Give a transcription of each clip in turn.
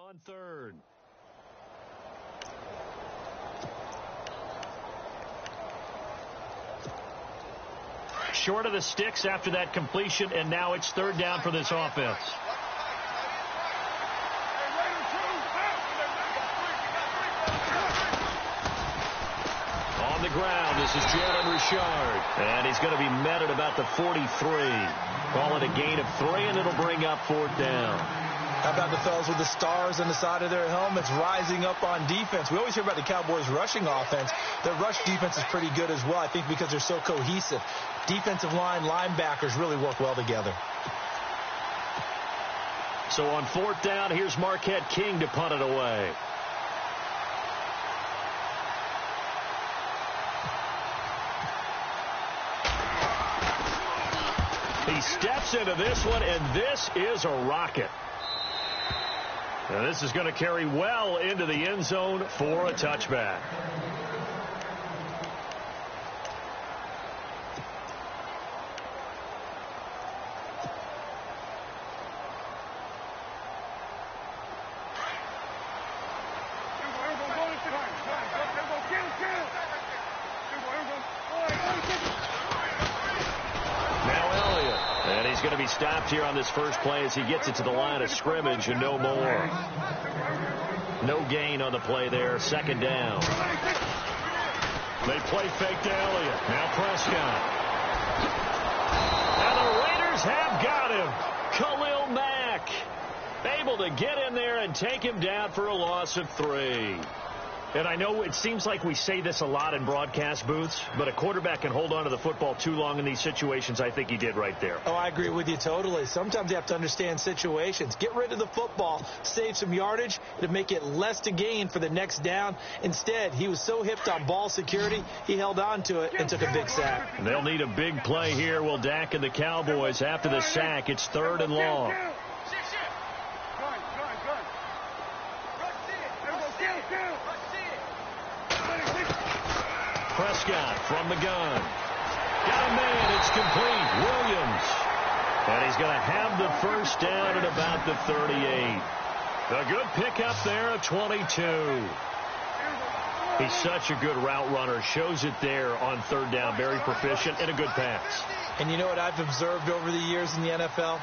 on third. Short of the sticks after that completion, and now it's third down for this offense. On the ground, this is Jalen Richard, and he's going to be met at about the 43. Call it a gain of 3, and it'll bring up fourth down. How about the fellas with the stars on the side of their helmets rising up on defense? We always hear about the Cowboys' rushing offense. Their rush defense is pretty good as well, I think, because they're so cohesive. Defensive line, linebackers really work well together. So on fourth down, here's Marquette King to punt it away. He steps into this one, and this is a rocket. And this is going to carry well into the end zone for a touchback. Going to be stopped here on this first play as he gets it to the line of scrimmage and no more. No gain on the play there. Second down. They play fake to Elliott. Now Prescott. And the Raiders have got him. Khalil Mack able to get in there and take him down for a loss of 3. And I know it seems like we say this a lot in broadcast booths, but a quarterback can hold on to the football too long in these situations. I think he did right there. Oh, I agree with you totally. Sometimes you have to understand situations. Get rid of the football, save some yardage to make it less to gain for the next down. Instead, he was so hipped on ball security, he held on to it and took a big sack. They'll need a big play here. Will Dak and the Cowboys after the sack. It's third and long. Prescott from the gun. Got a man. It's complete. Williams. And he's going to have the first down at about the 38. A good pickup there at 22. He's such a good route runner. Shows it there on third down. Very proficient and a good pass. And you know what I've observed over the years in the NFL?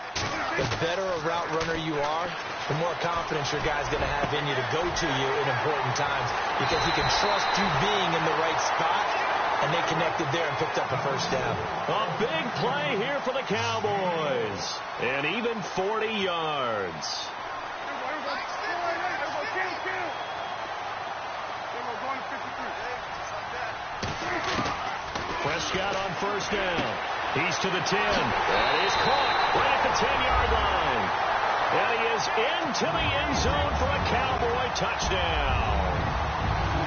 The better a route runner you are, the more confidence your guy's going to have in you to go to you in important times because he can trust you being in the right spot, and they connected there and picked up a first down. A big play here for the Cowboys, and even 40 yards. Prescott on first down. He's to the 10. That is caught right at the 10-yard line. And he is into the end zone for a Cowboy touchdown.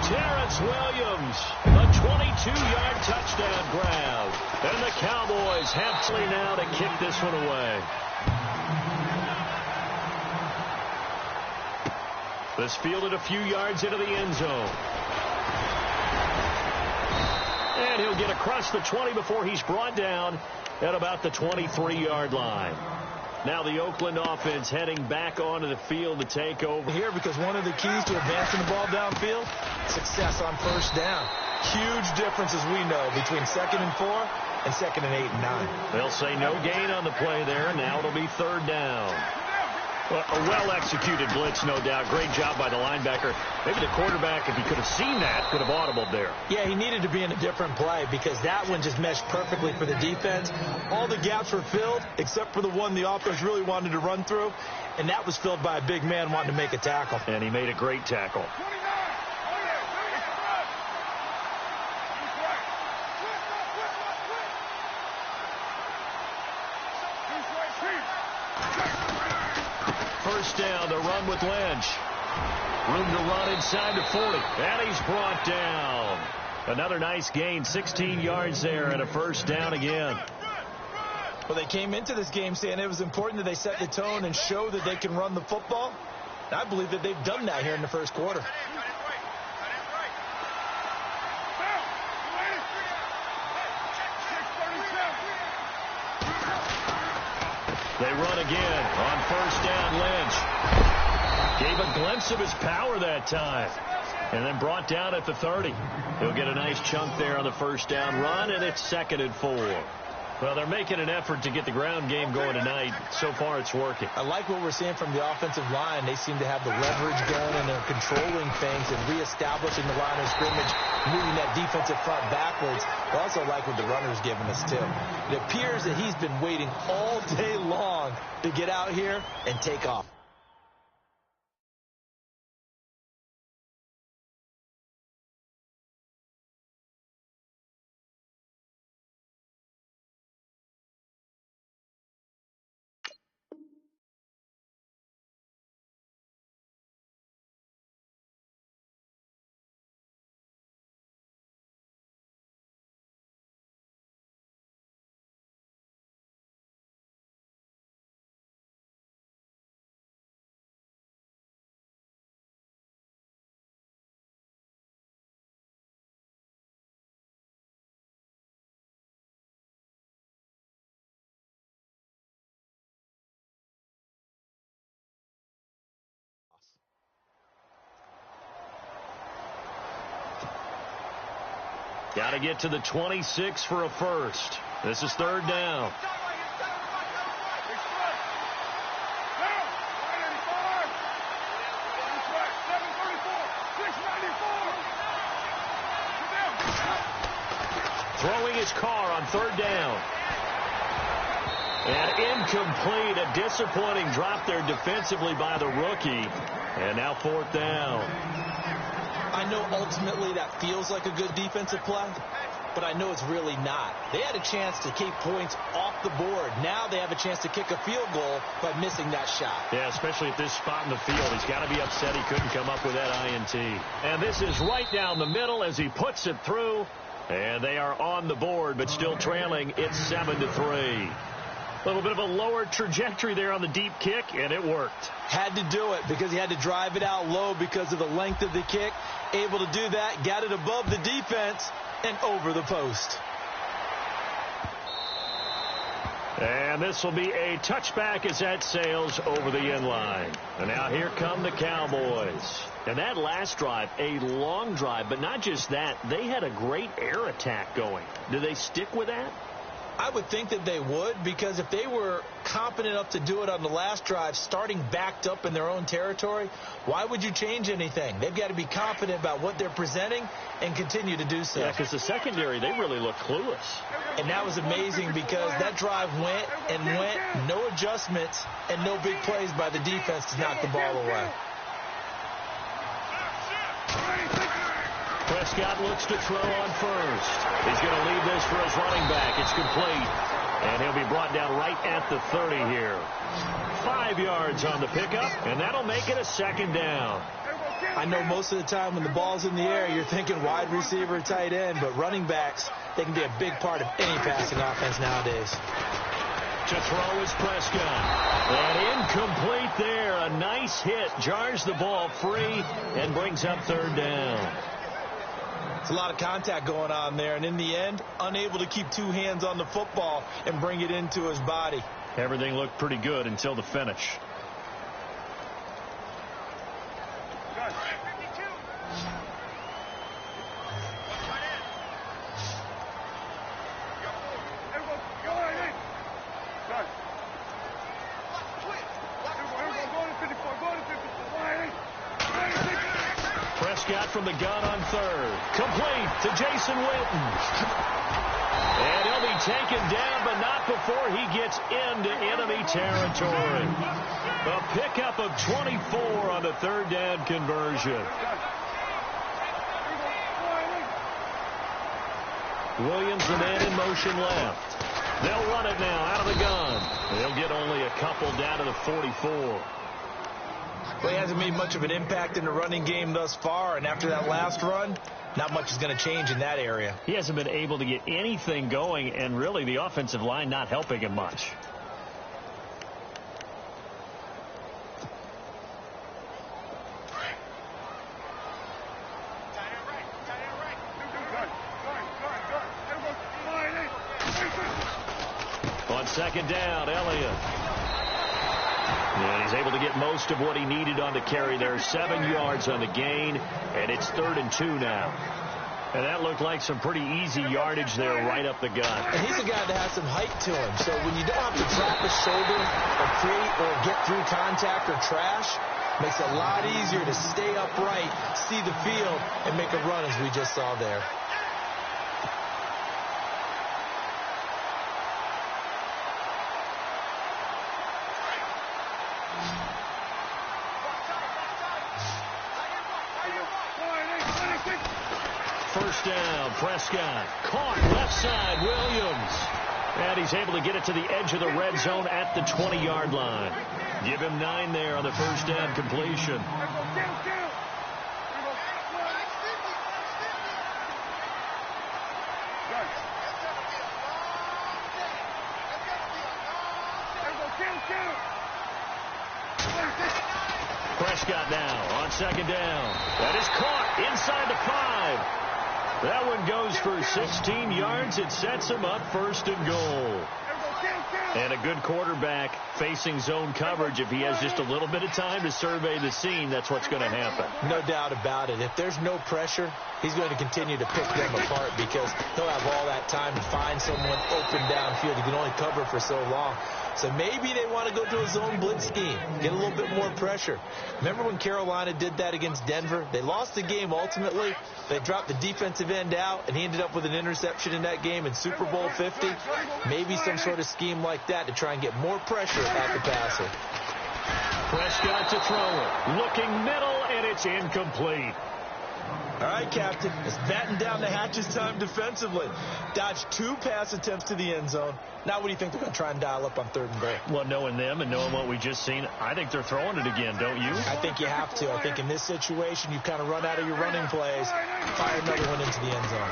Terrence Williams, a 22-yard touchdown grab. And the Cowboys have to now to kick this one away. This fielded a few yards into the end zone. And he'll get across the 20 before he's brought down at about the 23-yard line. Now the Oakland offense heading back onto the field to take over here because one of the keys to advancing the ball downfield, success on first down. Huge difference, as we know, between 2nd and 4 and 2nd and 8 and 9. They'll say no gain on the play there. Now it'll be third down. Well, a well-executed blitz, no doubt. Great job by the linebacker. Maybe the quarterback, if he could have seen that, could have audibled there. Yeah, he needed to be in a different play because that one just meshed perfectly for the defense. All the gaps were filled except for the one the offense really wanted to run through, and that was filled by a big man wanting to make a tackle. And he made a great tackle. First down, the run with Lynch. Room to run inside the 40. And he's brought down. Another nice gain, 16 yards there, and a first down again. Well, they came into this game saying it was important that they set the tone and show that they can run the football. And I believe that they've done that here in the first quarter. They run again on first down. Lynch gave a glimpse of his power that time. And then brought down at the 30. He'll get a nice chunk there on the first down run, and it's 2nd and 4. Well, they're making an effort to get the ground game going tonight. So far, it's working. I like what we're seeing from the offensive line. They seem to have the leverage going, and they're controlling things and reestablishing the line of scrimmage, moving that defensive front backwards. I also like what the runner's giving us, too. It appears that he's been waiting all day long to get out here and take off. Got to get to the 26 for a first. This is 3rd down. Throwing his car on 3rd down. And incomplete. A disappointing drop there defensively by the rookie. And now 4th down. I know ultimately that feels like a good defensive play, but I know it's really not. They had a chance to keep points off the board. Now they have a chance to kick a field goal by missing that shot. Yeah, especially at this spot in the field. He's got to be upset he couldn't come up with that INT. And this is right down the middle as he puts it through. And they are on the board, but still trailing. It's 7-3. A little bit of a lower trajectory there on the deep kick, and it worked. Had to do it because he had to drive it out low because of the length of the kick. Able to do that, got it above the defense and over the post. And this will be a touchback as that sails over the end line. And now here come the Cowboys. And that last drive, a long drive, but not just that. They had a great air attack going. Do they stick with that? I would think that they would, because if they were confident enough to do it on the last drive, starting backed up in their own territory, why would you change anything? They've got to be confident about what they're presenting and continue to do so. Yeah, because the secondary, they really look clueless. And that was amazing because that drive went and went, no adjustments, and no big plays by the defense to knock the ball away. Prescott looks to throw on first. He's going to leave this for his running back. It's complete. And he'll be brought down right at the 30 here. 5 yards on the pickup, and that'll make it a 2nd down. I know most of the time when the ball's in the air, you're thinking wide receiver, tight end, but running backs, they can be a big part of any passing offense nowadays. To throw is Prescott. And incomplete there. A nice hit. Jars the ball free and brings up 3rd down. It's a lot of contact going on there, and in the end, unable to keep 2 hands on the football and bring it into his body. Everything looked pretty good until the finish. Prescott from the gun on 3rd. Complete to Jason Witten. And he'll be taken down, but not before he gets into enemy territory. A pickup of 24 on the 3rd down conversion. Williams, the man in motion left. They'll run it now out of the gun. They'll get only a couple down to the 44. Well, he hasn't made much of an impact in the running game thus far, and after that last run, not much is going to change in that area. He hasn't been able to get anything going, and really the offensive line not helping him much. On 2nd down, Elliott. And he's able to get most of what he needed on the carry there. 7 yards on the gain, and it's 3rd and 2 now. And that looked like some pretty easy yardage there right up the gut. And he's a guy that has some height to him. So when you don't have to drop a shoulder or create or get through contact or trash, makes it a lot easier to stay upright, see the field, and make a run as we just saw there. First down, Prescott. Caught left side, Williams. And he's able to get it to the edge of the red zone at the 20-yard line. Give him 9 there on the first down completion. Prescott now on second down. That is caught inside the 5. That one goes for 16 yards. It sets him up 1st and goal. And a good quarterback facing zone coverage. If he has just a little bit of time to survey the scene, that's what's going to happen. No doubt about it. If there's no pressure, he's going to continue to pick them apart because he'll have all that time to find someone open downfield. He can only cover for so long. So maybe they want to go to a zone blitz scheme, get a little bit more pressure. Remember when Carolina did that against Denver? They lost the game ultimately. They dropped the defensive end out, and he ended up with an interception in that game in Super Bowl 50. Maybe some sort of scheme like that to try and get more pressure at the passer. Prescott to throw it. Looking middle, and it's incomplete. All right, Captain. It's batten down the hatches time defensively. Dodged 2 pass attempts to the end zone. Now what do you think they're going to try and dial up on 3rd and goal? Well, knowing them and knowing what we just seen, I think they're throwing it again, don't you? I think you have to. I think in this situation, you've kind of run out of your running plays. Fire another one into the end zone.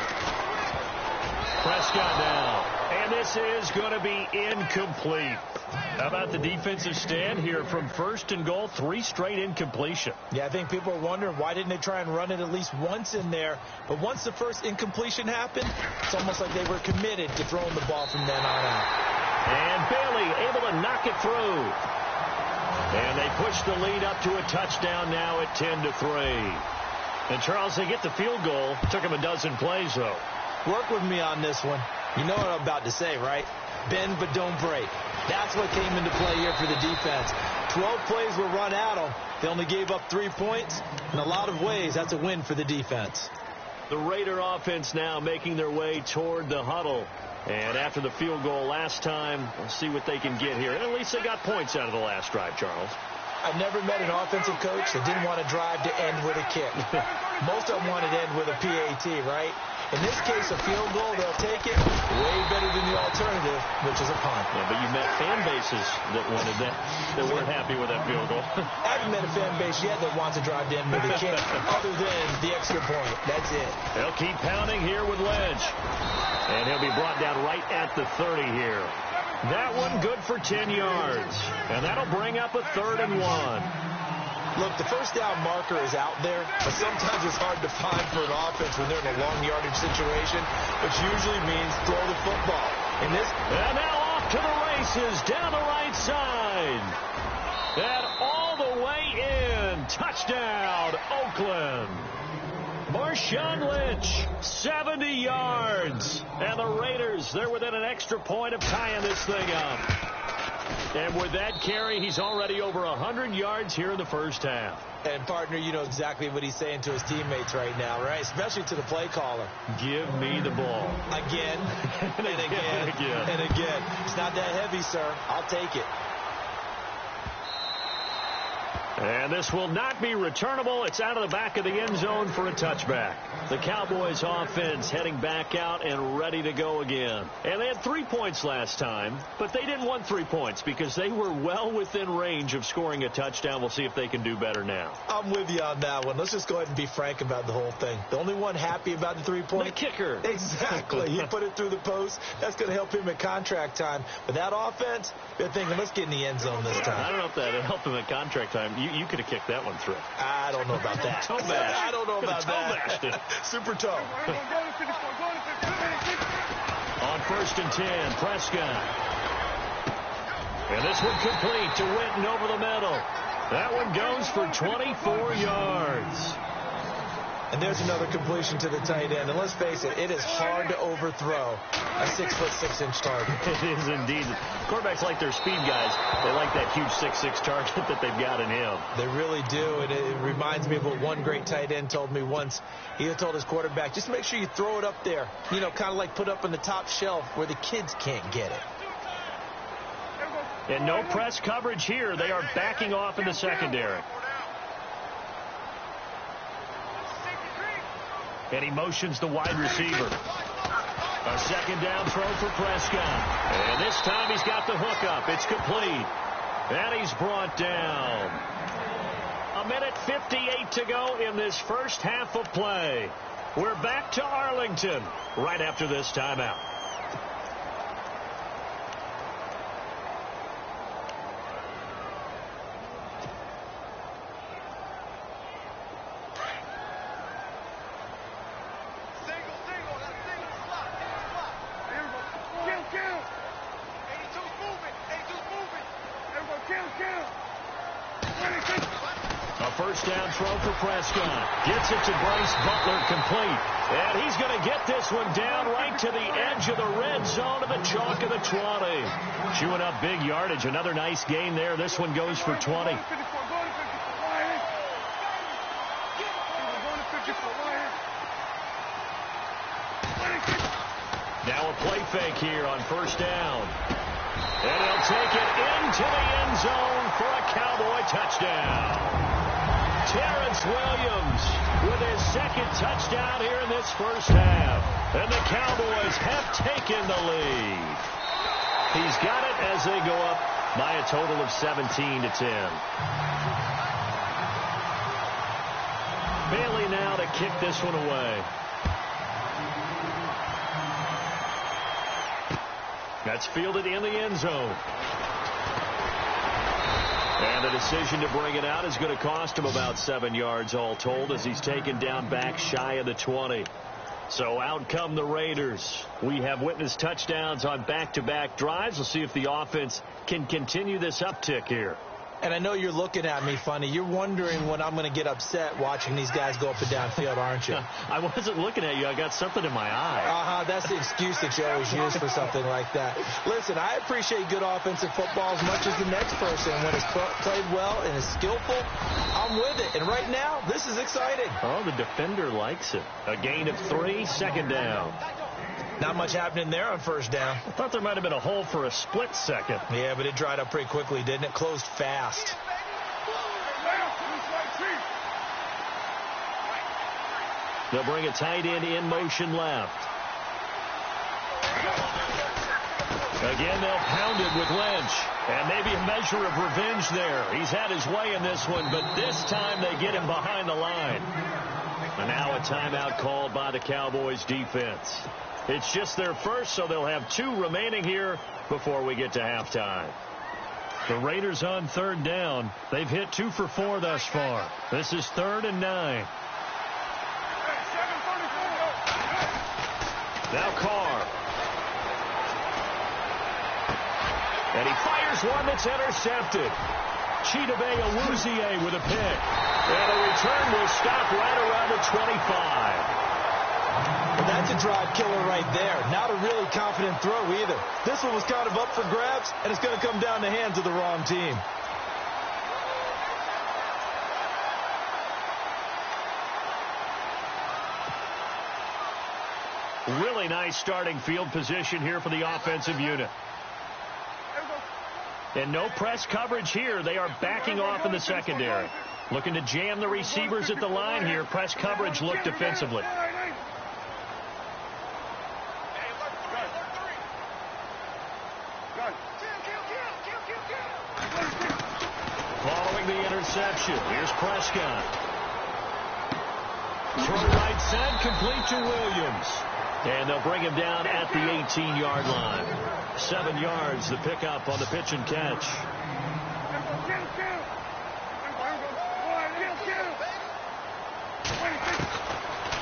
Prescott now. And this is going to be incomplete. How about the defensive stand here from 1st and goal? 3 straight incompletion. Yeah, I think people are wondering why didn't they try and run it at least once in there. But once the first incompletion happened, it's almost like they were committed to throwing the ball from then on out. And Bailey able to knock it through. And they push the lead up to a touchdown now at 10-3. And Charles, they get the field goal. Took them a dozen plays, though. Work with me on this one. You know what I'm about to say, right? Bend but don't break. That's what came into play here for the defense. 12 plays were run at them. They only gave up 3 points. In a lot of ways, that's a win for the defense. The Raider offense now making their way toward the huddle. And after the field goal last time, we'll see what they can get here. And at least they got points out of the last drive, Charles. I've never met an offensive coach that didn't want to drive to end with a kick. Most of them wanted to end with a PAT, right? In this case, a field goal, they'll take it way better than the alternative, which is a punt. Yeah, but you met fan bases that wanted that, that weren't happy with that field goal. I haven't met a fan base yet that wants to drive to end with a kick other than the extra point. That's it. They'll keep pounding here with Lynch. And he'll be brought down right at the 30 here. That one good for 10 yards. And that'll bring up a 3rd and 1. Look, the first down marker is out there, but sometimes it's hard to find for an offense when they're in a long yardage situation, which usually means throw the football. And now off to the races down the right side. And all the way in. Touchdown, Oakland. Marshawn Lynch, 70 yards. And the Raiders, they're within an extra point of tying this thing up. And with that carry, he's already over 100 yards here in the first half. And, partner, you know exactly what he's saying to his teammates right now, right? Especially to the play caller. Give me the ball. Again, and again, and again. It's not that heavy, sir. I'll take it. And this will not be returnable. It's out of the back of the end zone for a touchback. The Cowboys offense heading back out and ready to go again. And they had 3 points last time, but they didn't want 3 points because they were well within range of scoring a touchdown. We'll see if they can do better now. I'm with you on that one. Let's just go ahead and be frank about the whole thing. The only one happy about the 3-point? The kicker. Exactly. He put it through the post. That's going to help him at contract time. But that offense, they're thinking, let's get in the end zone this time. I don't know if that helped him at contract time. You could have kicked that one through. I don't know about that. Toe bash. I don't know about that. Toe Super toe. On 1st and 10, Prescott. And this one complete to Winton over the middle. That one goes for 24 yards. And there's another completion to the tight end. And let's face it, it is hard to overthrow a 6'6" target. It is indeed. Quarterbacks like their speed guys. They like that huge 6'6" target that they've got in him. They really do. And it reminds me of what one great tight end told me once. He had told his quarterback, just make sure you throw it up there. You know, kind of like put up on the top shelf where the kids can't get it. And no press coverage here. They are backing off in the secondary. And he motions the wide receiver. A second down throw for Prescott. And this time he's got the hook up. It's complete. And he's brought down. 1:58 to go in this first half of play. We're back to Arlington right after this timeout. First down throw for Prescott. Gets it to Bryce Butler, complete. And he's going to get this one down right to the edge of the red zone of the chalk of the 20. Chewing up big yardage. Another nice gain there. This one goes for 20. Now a play fake here on first down. And he'll take it into the end zone for a Cowboy touchdown. Terrence Williams with his second touchdown here in this first half. And the Cowboys have taken the lead. He's got it as they go up by a total of 17-10. Bailey now to kick this one away. That's fielded in the end zone. And the decision to bring it out is going to cost him about 7 yards all told as he's taken down back shy of the 20. So out come the Raiders. We have witnessed touchdowns on back-to-back drives. We'll see if the offense can continue this uptick here. And I know you're looking at me funny. You're wondering when I'm going to get upset watching these guys go up and down field, aren't you? I wasn't looking at you. I got something in my eye. That's the excuse that you always use for something like that. Listen, I appreciate good offensive football as much as the next person. When it's played well and is skillful, I'm with it. And right now, this is exciting. Oh, the defender likes it. A gain of 3, second down. Not much happening there on first down. I thought there might have been a hole for a split second. Yeah, but it dried up pretty quickly, didn't it? Closed fast. They'll bring a tight end in motion left. Again, they'll pound it with Lynch. And maybe a measure of revenge there. He's had his way in this one, but this time they get him behind the line. And now a timeout called by the Cowboys defense. It's just their first, so they'll have 2 remaining here before we get to halftime. The Raiders on third down. They've hit 2 for 4 thus far. This is 3rd and 9. Now Carr. And he fires one that's intercepted. Chidobe Awuzie with a pick. And a return will stop right around the 25. Well, that's a drive killer right there. Not a really confident throw either. This one was kind of up for grabs, and it's going to come down the hands of the wrong team. Really nice starting field position here for the offensive unit. And no press coverage here. They are backing off in the secondary. Looking to jam the receivers at the line here. Press coverage look defensively. Following the interception, here's Prescott. Throw right side, complete to Williams. And they'll bring him down at the 18-yard line. 7 yards, the pickup on the pitch and catch.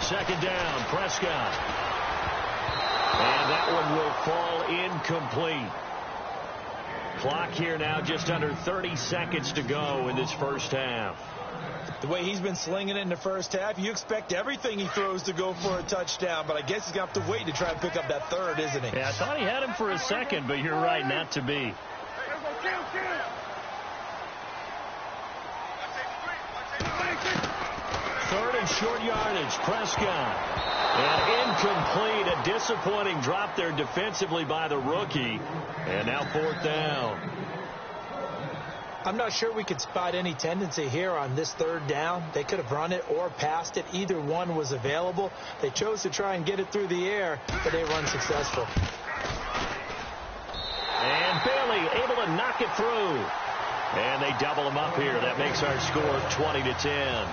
Second down, Prescott. And that one will fall incomplete. clock here now, just under 30 seconds to go in this first half. The way he's been slinging it in the first half, you expect everything he throws to go for a touchdown, but I guess he's going to have to wait to try and pick up that third, isn't he? Yeah, I thought he had him for a second, but you're right, not to be. Third and short yardage, Prescott. And incomplete, a disappointing drop there defensively by the rookie. And now fourth down. I'm not sure we could spot any tendency here on this third down. They could have run it or passed it. Either one was available. They chose to try and get it through the air, but they were unsuccessful. And Bailey able to knock it through. And they double them up here. That makes our score 20-10.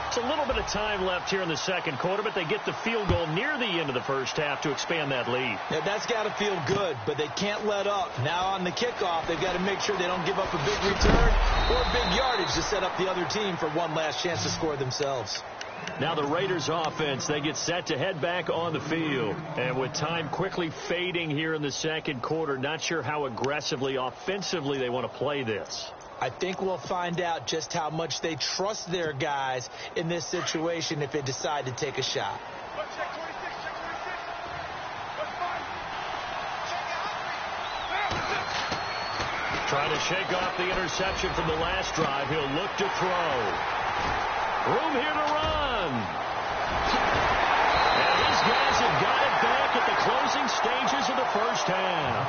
It's a little bit of time left here in the second quarter, but they get the field goal near the end of the first half to expand that lead. Yeah, that's got to feel good, but they can't let up. Now on the kickoff, they've got to make sure they don't give up a big return or big yardage to set up the other team for one last chance to score themselves. Now the Raiders offense, they get set to head back on the field. And with time quickly fading here in the second quarter, not sure how aggressively, offensively they want to play this. I think we'll find out just how much they trust their guys in this situation if they decide to take a shot. Trying to shake off the interception from the last drive. He'll look to throw. Room here to run. And these guys have got it back at the closing stages of the first half.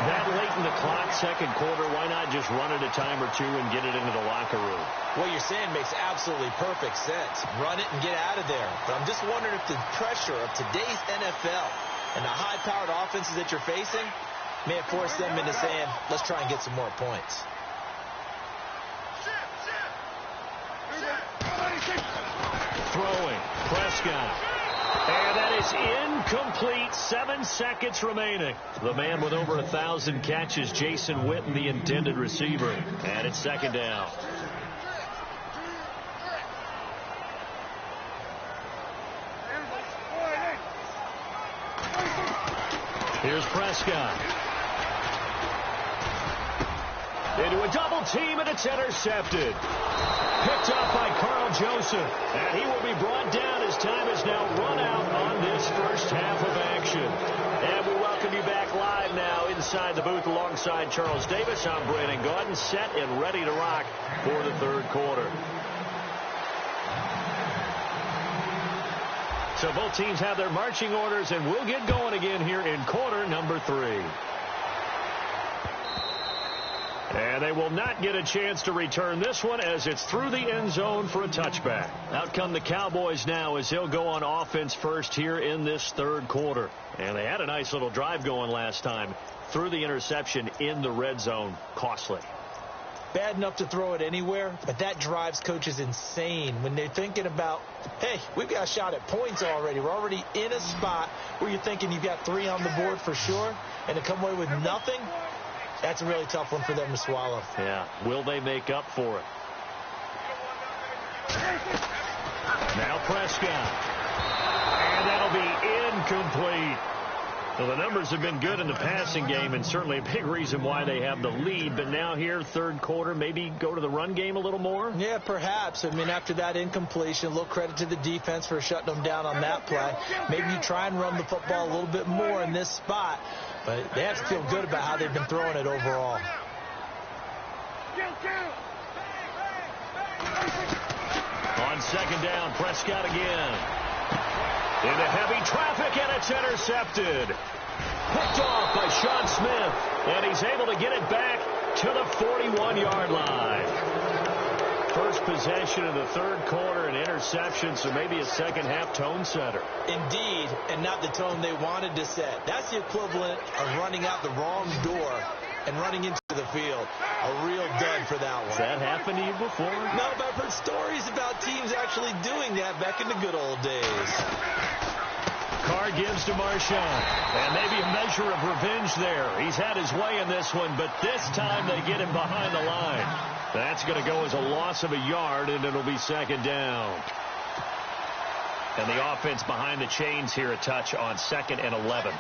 That late in the clock, second quarter, why not just run it a time or two and get it into the locker room? What you're saying makes absolutely perfect sense. Run it and get out of there. But I'm just wondering if the pressure of today's NFL and the high-powered offenses that you're facing may have forced them into saying, let's try and get some more points. Throwing, Prescott. And that is incomplete. 7 seconds remaining. The man with over 1,000 catches, Jason Witten, the intended receiver. And it's second down. Here's Prescott. Into a double team, and it's intercepted. Picked up by Carl Joseph. And he will be brought down as time is now run out on this first half of action. And we welcome you back live now inside the booth alongside Charles Davis. I'm Brandon Gaudin, set and ready to rock for the third quarter. So both teams have their marching orders, and we'll get going again here in quarter number 3. And they will not get a chance to return this one as it's through the end zone for a touchback. Out come the Cowboys now as they'll go on offense first here in this third quarter. And they had a nice little drive going last time. Through the interception in the red zone. Costly. Bad enough to throw it anywhere, but that drives coaches insane when they're thinking about, hey, we've got a shot at points already. We're already in a spot where you're thinking you've got 3 on the board for sure, and to come away with nothing, that's a really tough one for them to swallow. Yeah. Will they make up for it? Now Prescott. And that'll be incomplete. Well, the numbers have been good in the passing game, and certainly a big reason why they have the lead. But now here, third quarter, maybe go to the run game a little more? Yeah, perhaps. I mean, after that incompletion, a little credit to the defense for shutting them down on that play. Maybe you try and run the football a little bit more in this spot. But they have to feel good about how they've been throwing it overall. On second down, Prescott again. Into heavy traffic, and it's intercepted. Picked off by Sean Smith, and he's able to get it back to the 41-yard line. First possession of the third quarter, an interception, so maybe a second-half tone setter. Indeed, and not the tone they wanted to set. That's the equivalent of running out the wrong door and running into the field. A real dud for that one. Has that happened to you before? No, but I've heard stories about teams actually doing that back in the good old days. Carr gives to Marshawn, and maybe a measure of revenge there. He's had his way in this one, but this time they get him behind the line. That's going to go as a loss of a yard, and it'll be second down. And the offense behind the chains here a touch on 2nd and 11.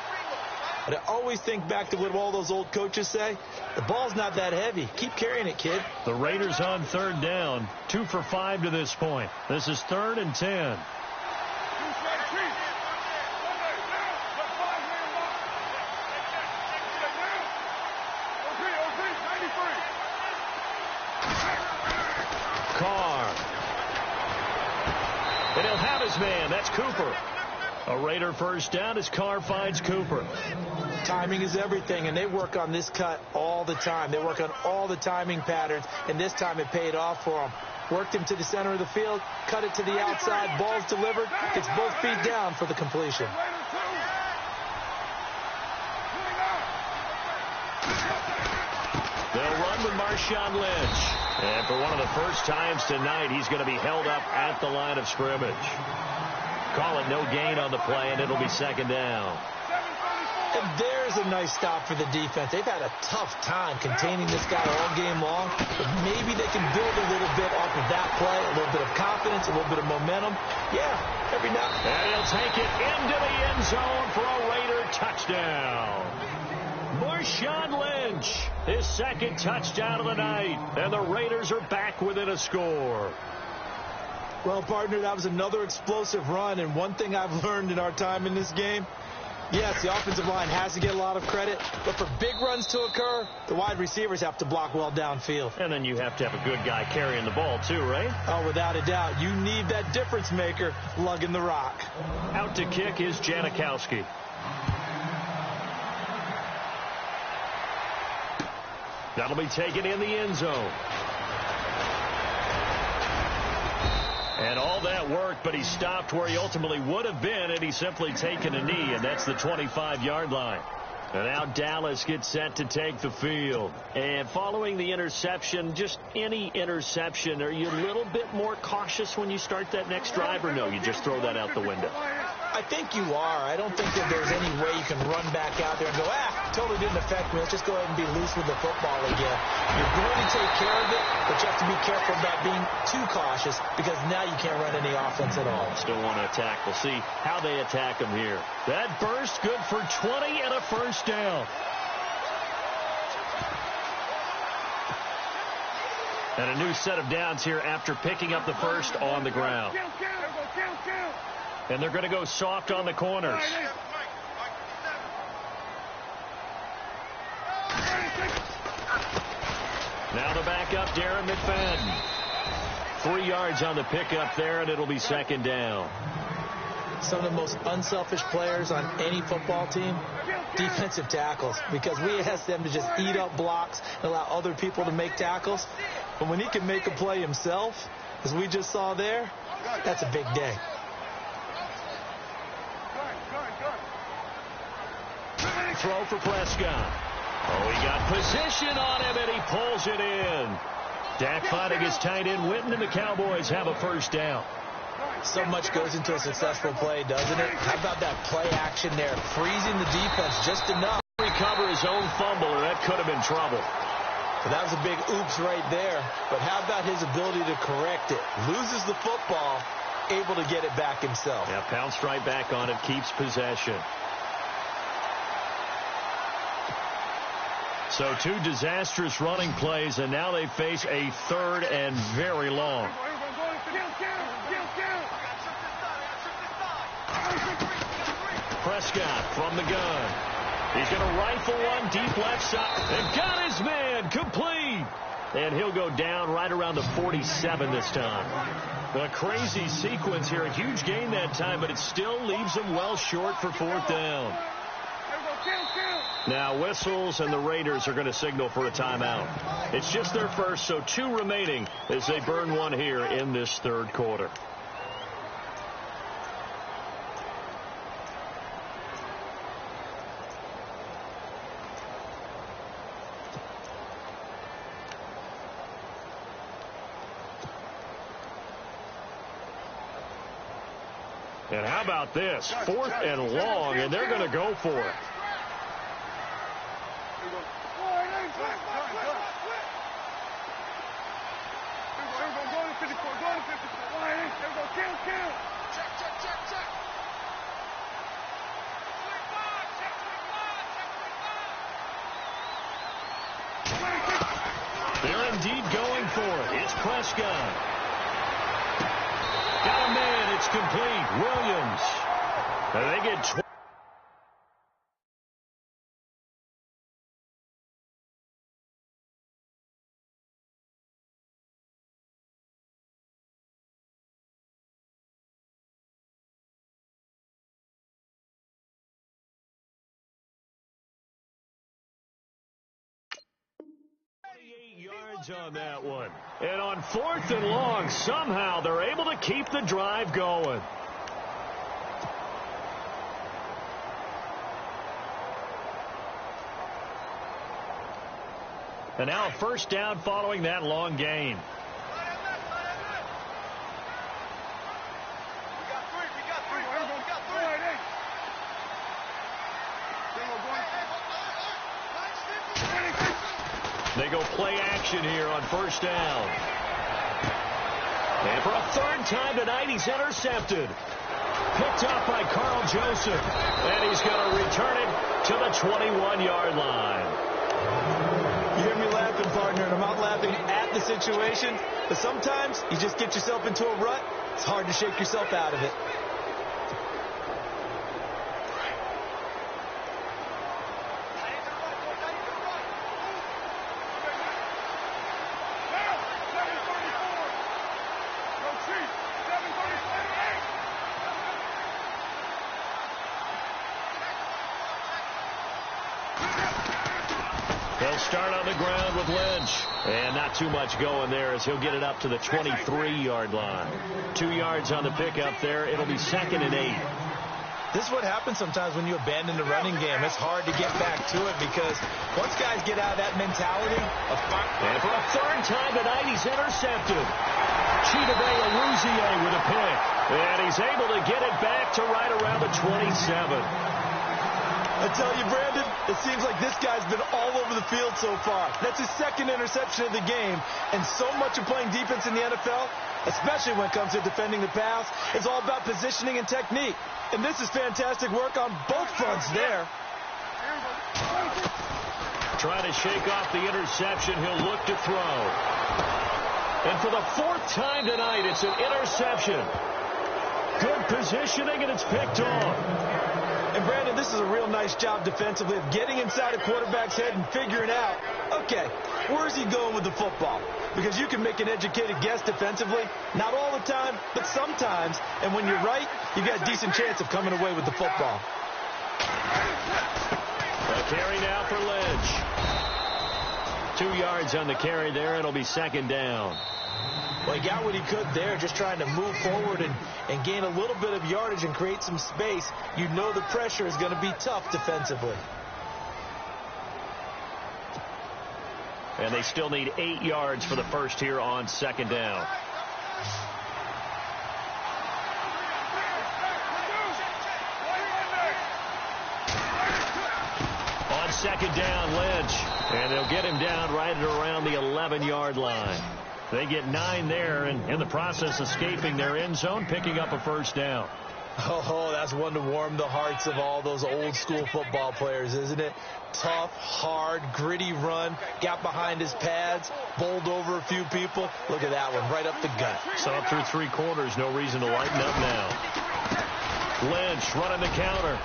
But I always think back to what all those old coaches say. The ball's not that heavy. Keep carrying it, kid. The Raiders on third down. 2 for 5 to this point. This is 3rd and 10. Carr. And he'll have his man. That's Cooper. A Raider first down as Carr finds Cooper. Timing is everything, and they work on this cut all the time. They work on all the timing patterns, and this time it paid off for them. Worked him to the center of the field, cut it to the outside, ball's delivered, gets both feet down for the completion. They'll run with Marshawn Lynch. And for one of the first times tonight, he's going to be held up at the line of scrimmage. Call it no gain on the play, and it'll be 2nd down. And there's a nice stop for the defense. They've had a tough time containing this guy all game long, but maybe they can build a little bit off of that play, a little bit of confidence, a little bit of momentum. Yeah, every now. And he'll take it into the end zone for a Raider touchdown. Marshawn Lynch, his 2nd touchdown of the night, and the Raiders are back within a score. Well, partner, that was another explosive run, and one thing I've learned in our time in this game, yes, the offensive line has to get a lot of credit, but for big runs to occur, the wide receivers have to block well downfield. And then you have to have a good guy carrying the ball too, right? Oh, without a doubt. You need that difference maker lugging the rock. Out to kick is Janikowski. That'll be taken in the end zone. And all that work, but he stopped where he ultimately would have been, and he's simply taken a knee, and that's the 25-yard line. And now Dallas gets set to take the field. And following the interception, just any interception, are you a little bit more cautious when you start that next drive, or no, you just throw that out the window? I think you are. I don't think that there's any way you can run back out there and go, totally didn't affect me. Let's just go ahead and be loose with the football again. You're going to take care of it, but you have to be careful about being too cautious because now you can't run any offense at all. Still want to attack. We'll see how they attack him here. That burst good for 20 and a first down. And a new set of downs here after picking up the first on the ground. And they're going to go soft on the corners. Now the backup, Darren McFadden. 3 yards on the pickup there, and it'll be 2nd down. Some of the most unselfish players on any football team, defensive tackles, because we ask them to just eat up blocks and allow other people to make tackles. But when he can make a play himself, as we just saw there, that's a big day. Throw for Prescott. Oh, he got position on him, and he pulls it in. Dak finding his tight end Witten, and the Cowboys have a first down. So much goes into a successful play, doesn't it? How about that play action there, freezing the defense just enough to recover his own fumble, or that could have been trouble. Well, that was a big oops right there, but how about his ability to correct it? Loses the football, able to get it back himself. Yeah, pounced right back on it, keeps possession. So 2 disastrous running plays, and now they face a 3rd and very long. Prescott from the gun. He's going to rifle one deep left side. And got his man complete. And he'll go down right around the 47 this time. A crazy sequence here. A huge gain that time, but it still leaves him well short for 4th down. Now whistles, and the Raiders are going to signal for a timeout. It's just their first, so 2 remaining as they burn one here in this 3rd quarter. And how about this? 4th and long, and they're going to go for it. shotgun. Got a man. It's complete. Williams. And they get 20. Yards on that one. And on 4th and long, somehow they're able to keep the drive going. And now a first down following that long gain. They go play action here on first down. And for a 3rd time tonight, he's intercepted. Picked up by Carl Joseph. And he's going to return it to the 21-yard line. You hear me laughing, partner, and I'm not laughing at the situation, but sometimes you just get yourself into a rut. It's hard to shake yourself out of it. They'll start on the ground with Lynch. And not too much going there as he'll get it up to the 23-yard line. 2 yards on the pickup there. It'll be 2nd and 8. This is what happens sometimes when you abandon the running game. It's hard to get back to it because once guys get out of that mentality of fire. And for a 3rd time tonight, he's intercepted. Chidobe Awuzie with a pick. And he's able to get it back to right around the 27. I tell you, Brandon, it seems like this guy's been all over the field so far. That's his 2nd interception of the game. And so much of playing defense in the NFL, especially when it comes to defending the pass, is all about positioning and technique. And this is fantastic work on both fronts there. Trying to shake off the interception. He'll look to throw. And for the 4th time tonight, it's an interception. Good positioning, and it's picked off. And, Brandon, this is a real nice job defensively of getting inside a quarterback's head and figuring out, okay, where's he going with the football? Because you can make an educated guess defensively. Not all the time, but sometimes. And when you're right, you got a decent chance of coming away with the football. A carry now for Lynch. 2 yards on the carry there. It'll be 2nd down. Well, he got what he could there, just trying to move forward and gain a little bit of yardage and create some space. You know the pressure is going to be tough defensively. And they still need 8 yards for the first here on 2nd down. On 2nd down, Lynch. And they'll get him down right at around the 11-yard line. They get 9 there, and in the process escaping their end zone, picking up a first down. Oh, that's one to warm the hearts of all those old-school football players, isn't it? Tough, hard, gritty run, got behind his pads, bowled over a few people. Look at that one, right up the gut. So up through 3 quarters, no reason to lighten up now. Lynch running the counter.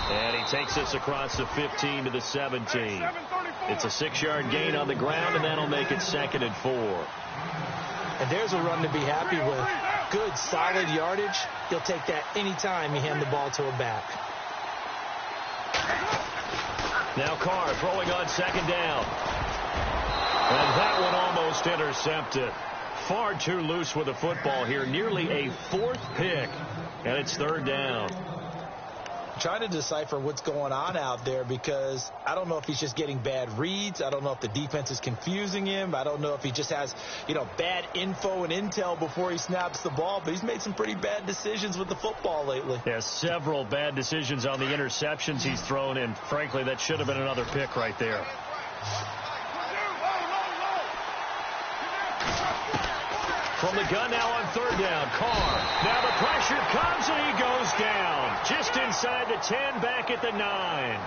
And he takes this across the 15 to the 17. It's a 6-yard gain on the ground, and that'll make it 2nd and 4. And there's a run to be happy with. Good, solid yardage. He'll take that anytime you hand the ball to a back. Now Carr throwing on 2nd down. And that one almost intercepted. Far too loose with the football here. Nearly a 4th pick. And it's 3rd down. Trying to decipher what's going on out there because I don't know if he's just getting bad reads. I don't know if the defense is confusing him. I don't know if he just has, bad info and intel before he snaps the ball. But he's made some pretty bad decisions with the football lately. Yeah, several bad decisions on the interceptions he's thrown, and frankly, that should have been another pick right there. From the gun now on 3rd down, Carr. Now the pressure comes and he goes down. Just inside the 10, back at the 9.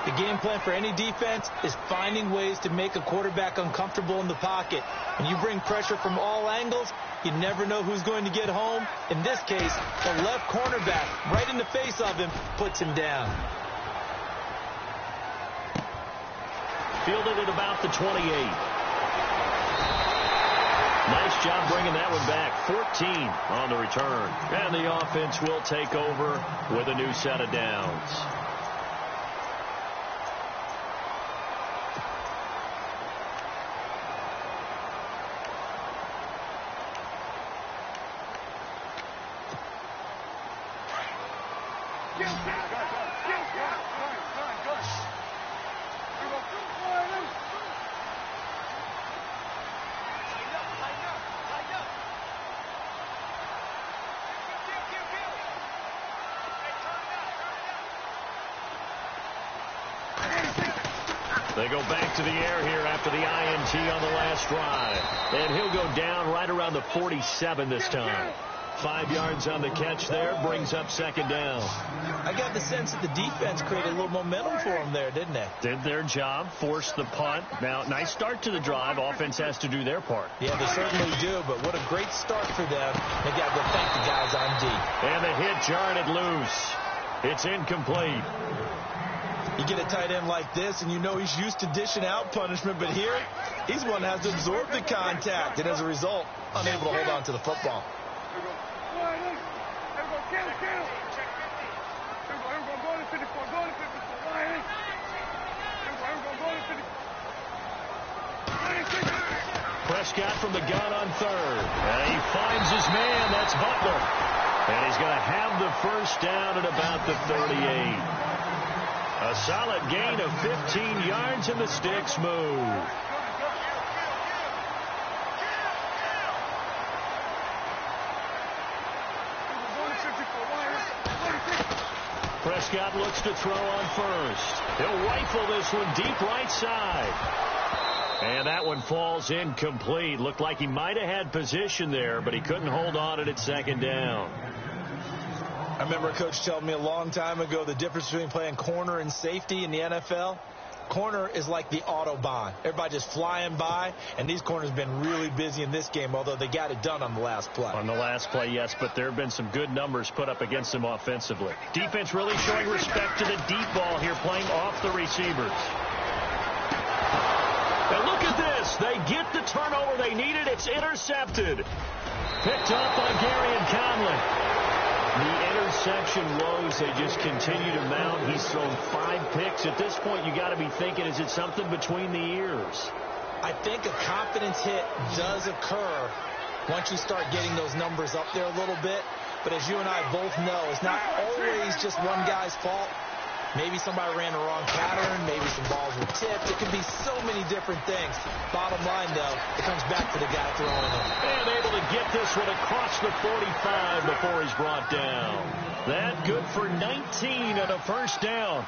The game plan for any defense is finding ways to make a quarterback uncomfortable in the pocket. When you bring pressure from all angles, you never know who's going to get home. In this case, the left cornerback, right in the face of him, puts him down. Fielded at about the 28. Nice job bringing that one back. 14 on the return. And the offense will take over with a new set of downs. They go back to the air here after the INT on the last drive. And he'll go down right around the 47 this time. 5 yards on the catch there, brings up second down. I got the sense that the defense created a little momentum for them there, didn't they? Did their job, forced the punt. Now, nice start to the drive. Offense has to do their part. Yeah, they certainly do, but what a great start for them. They got to go thank the guys on D. And the hit jarred it loose. It's incomplete. You get a tight end like this, and you know he's used to dishing out punishment, but here, he's one that has to absorb the contact, and as a result, unable to hold on to the football. Prescott from the gun on third. And he finds his man. That's Butler. And he's going to have the first down at about the 38. A solid gain of 15 yards, and the sticks move. Prescott looks to throw on first. He'll rifle this one deep right side. And that one falls incomplete. Looked like he might have had position there, but he couldn't hold on at second down. I remember a coach telling me a long time ago the difference between playing corner and safety in the NFL. Corner is like the Autobahn. Everybody just flying by, and these corners have been really busy in this game, although they got it done on the last play. On the last play, yes, but there have been some good numbers put up against them offensively. Defense really showing respect to the deep ball here, playing off the receivers. And look at this. They get the turnover they needed. It's intercepted. Picked up by Gary and Conley. The interception woes, they just continue to mount. He's thrown 5 picks. At this point, you got to be thinking, is it something between the ears? I think a confidence hit does occur once you start getting those numbers up there a little bit. But as you and I both know, it's not always just one guy's fault. Maybe somebody ran the wrong pattern. Maybe some balls were tipped. It could be so many different things. Bottom line, though, it comes back to the guy throwing them. And able to get this one across the 45 before he's brought down. That good for 19 and a first down.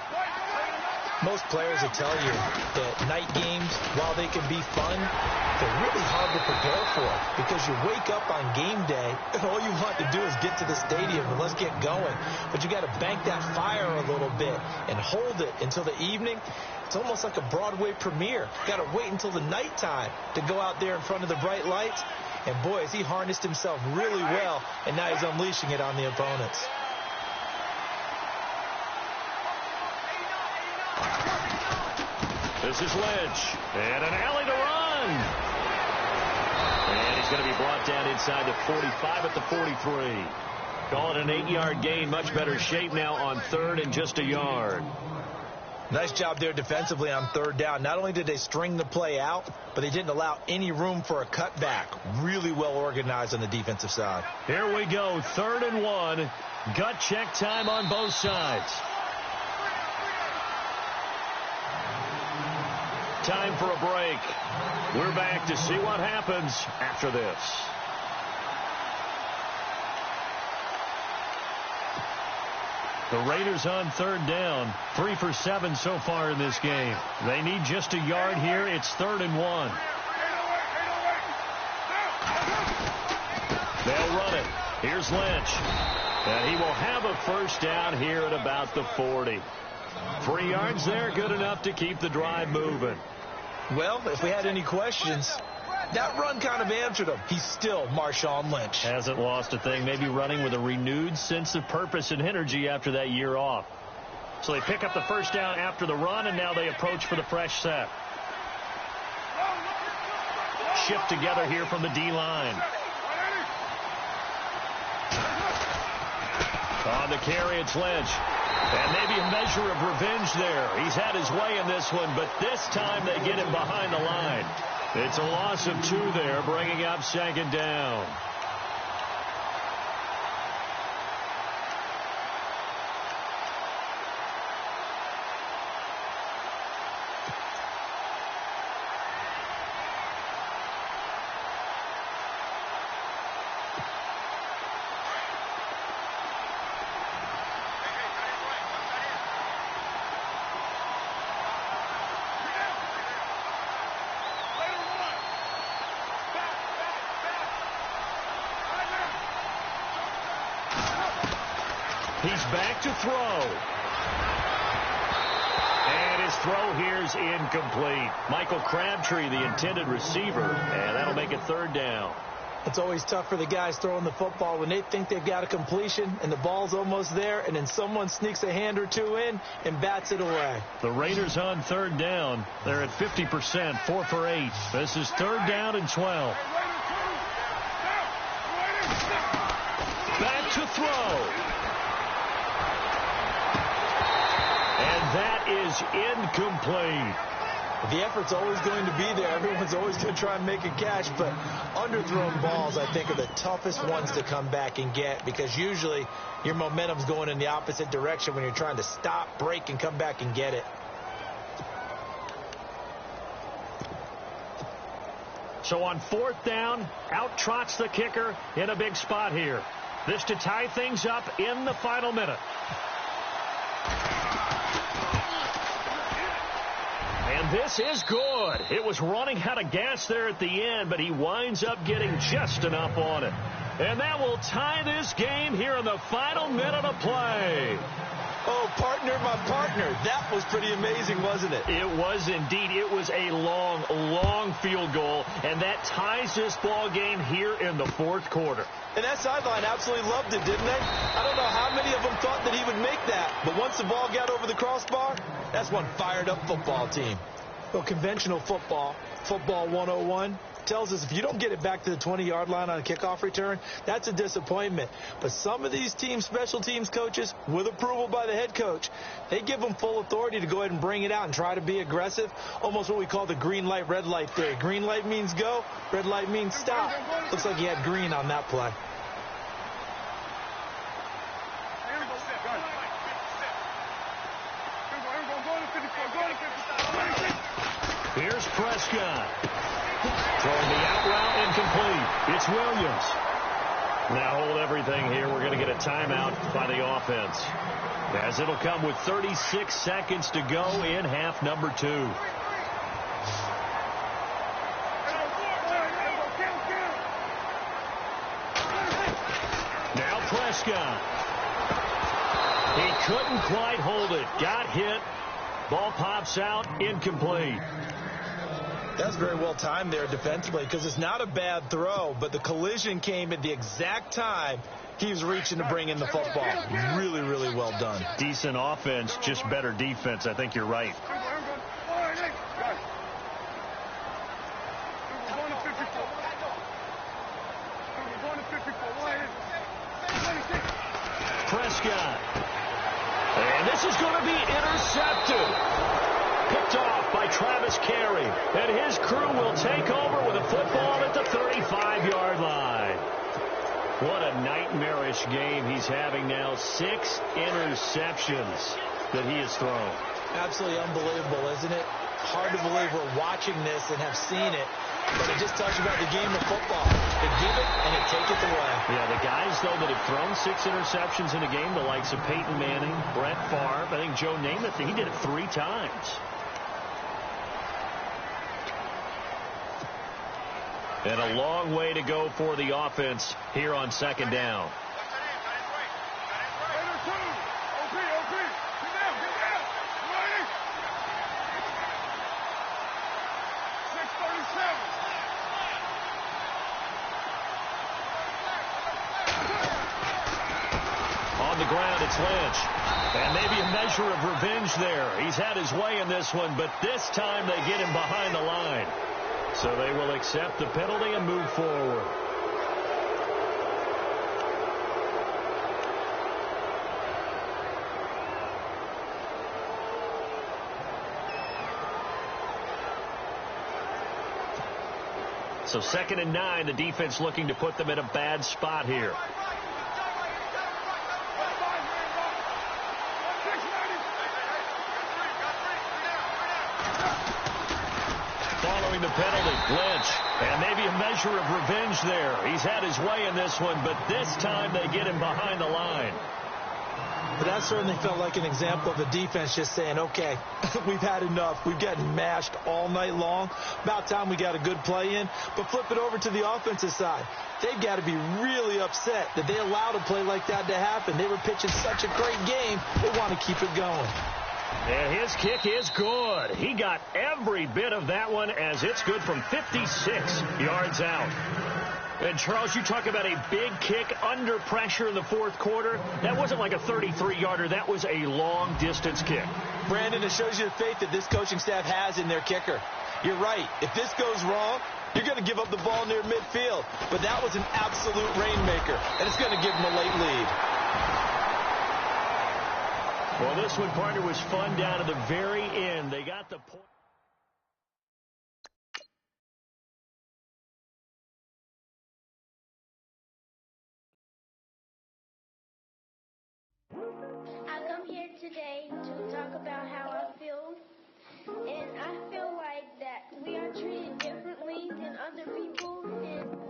Most players will tell you that night games, while they can be fun, they're really hard to prepare for because you wake up on game day and all you want to do is get to the stadium and let's get going. But you got to bank that fire a little bit and hold it until the evening. It's almost like a Broadway premiere. Got to wait until the nighttime to go out there in front of the bright lights. And boy, has he harnessed himself really well, and now he's unleashing it on the opponents. This is Lynch, and an alley to run. And he's going to be brought down inside the 45 at the 43. Call it an 8-yard gain. Much better shape now on third and just a yard. Nice job there defensively on third down. Not only did they string the play out, but they didn't allow any room for a cutback. Really well organized on the defensive side. Here we go, 3rd and 1. Gut check time on both sides. Time for a break. We're back to see what happens after this. The Raiders on third down. 3 for 7 so far in this game. They need just a yard here. It's 3rd and 1. They'll run it. Here's Lynch. And he will have a first down here at about the 40. 3 yards there, good enough to keep the drive moving. Well, if we had any questions, that run kind of answered him. He's still Marshawn Lynch. Hasn't lost a thing, maybe running with a renewed sense of purpose and energy after that year off. So they pick up the first down after the run, and now they approach for the fresh set. Shift together here from the D-line. On the carry, it's Lynch. And maybe a measure of revenge there. He's had his way in this one, but this time they get him behind the line. It's a loss of 2 there, bringing up 2nd down. He's back to throw. And his throw here is incomplete. Michael Crabtree, the intended receiver, and that'll make it 3rd down. It's always tough for the guys throwing the football when they think they've got a completion and the ball's almost there, and then someone sneaks a hand or 2 in and bats it away. The Raiders on 3rd down. They're at 50%, 4 for 8. This is 3rd down and 12. Back to throw. And that is incomplete. The effort's always going to be there. Everyone's always going to try and make a catch, but underthrown balls, I think, are the toughest ones to come back and get, because usually your momentum's going in the opposite direction when you're trying to stop, break, and come back and get it. So on 4th down, out trots the kicker in a big spot here. This to tie things up in the final minute. And this is good. It was running out of gas there at the end, but he winds up getting just enough on it. And that will tie this game here in the final minute of play. Oh, partner, my partner. That was pretty amazing, wasn't it? It was indeed. It was a long, long field goal, and that ties this ball game here in the 4th quarter. And that sideline absolutely loved it, didn't they? I don't know how many of them thought that he would make that, but once the ball got over the crossbar, that's one fired-up football team. Well, conventional football, football 101, tells us if you don't get it back to the 20-yard line on a kickoff return, that's a disappointment. But some of these teams, special teams coaches, with approval by the head coach, they give them full authority to go ahead and bring it out and try to be aggressive, almost what we call the green light, red light theory. Green light means go, red light means stop. Looks like he had green on that play. Here's Prescott. Throwing the out route incomplete. It's Williams. Now hold everything here. We're going to get a timeout by the offense, as it'll come with 36 seconds to go in half number 2. Now Prescott. He couldn't quite hold it. Got hit. Ball pops out. Incomplete. That's very well timed there defensively, because it's not a bad throw, but the collision came at the exact time he was reaching to bring in the football. Really, really well done. Decent offense, just better defense. I think you're right. Prescott. And this is going to be intercepted. Picked off by Travis Carey. And his crew will take over with a football at the 35-yard line. What a nightmarish game he's having now. 6 interceptions that he has thrown. Absolutely unbelievable, isn't it? Hard to believe we're watching this and have seen it. But it just tells you about the game of football. They give it and they take it away. Yeah, the guys, though, that have thrown 6 interceptions in a game, the likes of Peyton Manning, Brett Favre, I think Joe Namath, he did it 3 times. And a long way to go for the offense here on 2nd down. On the ground, it's Lynch. And maybe a measure of revenge there. He's had his way in this one, but this time they get him behind the line. So they will accept the penalty and move forward. So 2nd and 9, the defense looking to put them in a bad spot here. Following the penalty, Lynch. And maybe a measure of revenge there. He's had his way in this one, but this time they get him behind the line. But that certainly felt like an example of the defense just saying, okay, we've had enough. We've gotten mashed all night long. About time we got a good play in. But flip it over to the offensive side. They've got to be really upset that they allowed a play like that to happen. They were pitching such a great game, they want to keep it going. And his kick is good. He got every bit of that one as it's good from 56 yards out. And, Charles, you talk about a big kick under pressure in the fourth quarter. That wasn't like a 33-yarder. That was a long-distance kick. Brandon, it shows you the faith that this coaching staff has in their kicker. You're right. If this goes wrong, you're going to give up the ball near midfield. But that was an absolute rainmaker, and it's going to give them a late lead. Well, this one, partner, was fun down to the very end. They got the point. I come here today to talk about how I feel, and I feel like that we are treated differently than other people, and